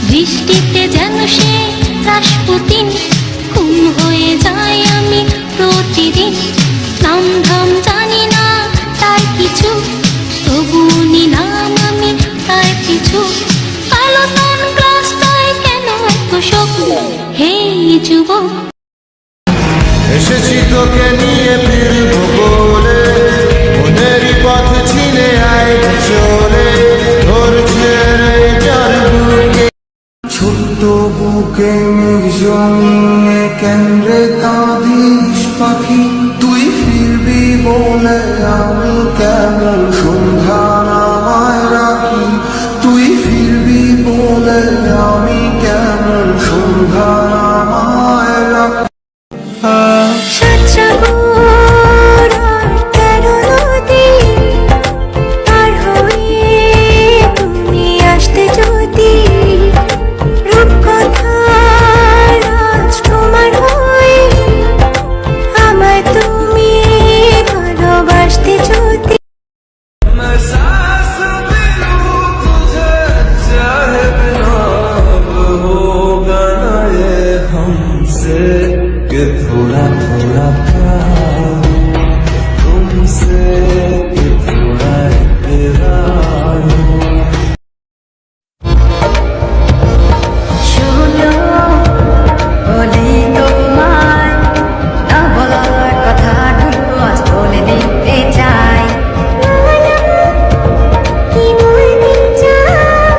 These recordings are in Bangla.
বৃষ্টিতে যেন সে রাসপুতিন, খুন হয়ে যায় আমি প্রতিদিন। নাম ধাম জানি না তার কিছু, তবু নিলাম আমি তার পিছু। কালো সানগ্লাসটায় কেন এত শোক, হে যুবক। এসেছি তোকে নিয়ে ফিরবো বলে, ওদেরই পথ চিনে আয় চলে, ধরছে রে যার বুকে। ছোট্ট বুকে মেঘ জমিয়ে কেন্দ্রে কাঁদিস পাখি, তুই ফিরবি বলে আমি কেমন সন্ধ্যা নামায় রাখি, তুই ফিরবি বলে আমি কেমন সন্ধ্যা নামায় রাখি। थोड़ा थोड़ा प्यार तुमसे, थोड़ा इकरार। শোনো বলি তোমায়, না বলার কথাগুলো আজ বলে দিতে চাই। কি বলতে চাও,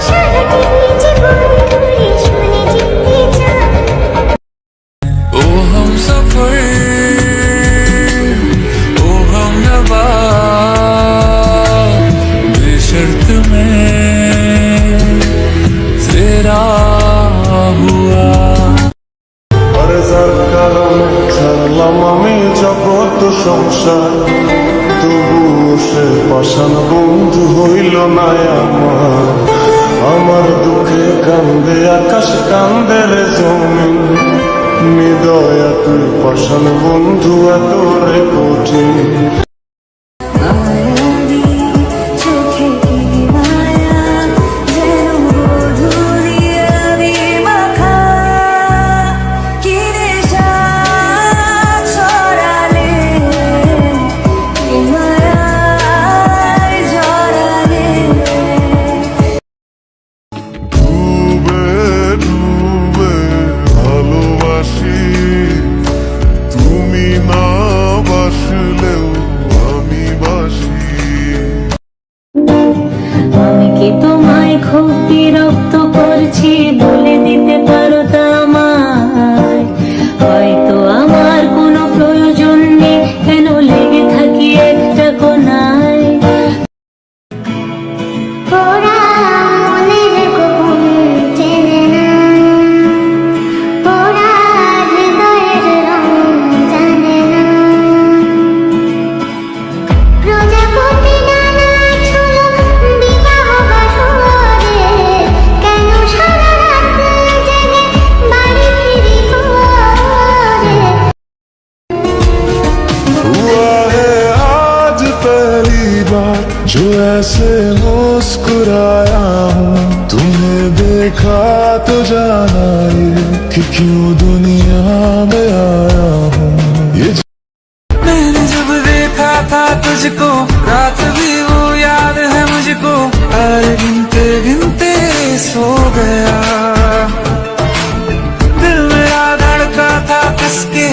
সারাটি জীবন ধরে শুনে যেতে চাই। ओ हम सफर, ओ हम नवा, बेशर्त में तेरा हुआ। আরে যার কারণে ছাড়লাম আমি জগৎ সংসার, তবুও সে পাষাণ বন্ধু হইল না আমার দুঃখে কান্দে আকাশ, কান্দে রে জমিন। নিদয়া তুই পাষাণ বন্ধু এত রে কঠিন। চোখে কি মায়া, যেন মধুরিয়া মাখা, কি নেশা ছড়ালে, কি মায়ায় জড়ালে। ডুবে ডুবে ভালোবাসি, তুমি না বাসলেও আমি বাসি। আমি কি তোমায় খুব বিরক্ত করছি, বলে দিতে পারো তা আমায়। হয়তো আমার কোনো প্রয়োজন নেই, কেন লেগে থাকি একটা কোনায়। ওরা মনের গোপন চেনে না, ওরা হৃদয়ের রং জানে না। প্রজাপতি নানা ছুলো বিবাহ বাসরে, কেন সারা রাত জেগে বাড়ি ফিরি করে। हुआ है आज पहली बार जो ऐसे मुस्कुराया हूँ, तुम्हें देखा तो जाना ये कि क्यों दुनिया में आया हूँ। ये मैंने जब देखा था तुझको, रात भी वो याद है मुझको, हर गिनते गिनते सो गया। दिल मेरा धड़का था किसके